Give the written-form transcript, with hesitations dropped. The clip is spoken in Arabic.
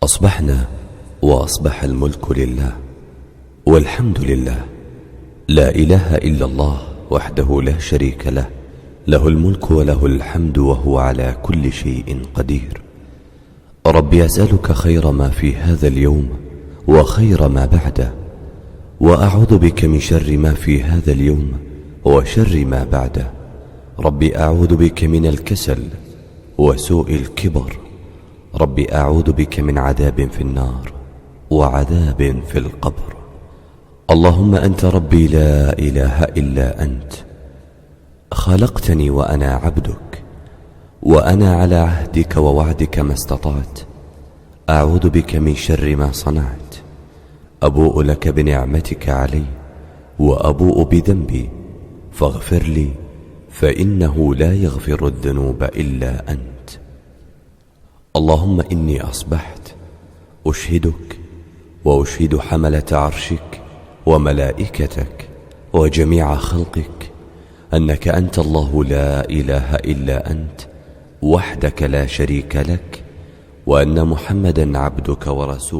أصبحنا وأصبح الملك لله والحمد لله، لا إله إلا الله وحده لا شريك له، له الملك وله الحمد وهو على كل شيء قدير. ربي أسألك خير ما في هذا اليوم وخير ما بعده، وأعوذ بك من شر ما في هذا اليوم وشر ما بعده. ربي أعوذ بك من الكسل وسوء الكبر. ربي أعوذ بك من عذاب في النار وعذاب في القبر. اللهم أنت ربي لا إله إلا أنت، خلقتني وأنا عبدك، وأنا على عهدك ووعدك ما استطعت. أعوذ بك من شر ما صنعت. أبوء لك بنعمتك علي وأبوء بذنبي، فاغفر لي فإنه لا يغفر الذنوب إلا أنت. اللهم إني أصبحت أشهدك وأشهد حملة عرشك وملائكتك وجميع خلقك أنك أنت الله لا إله إلا أنت وحدك لا شريك لك، وأن محمدا عبدك ورسولك.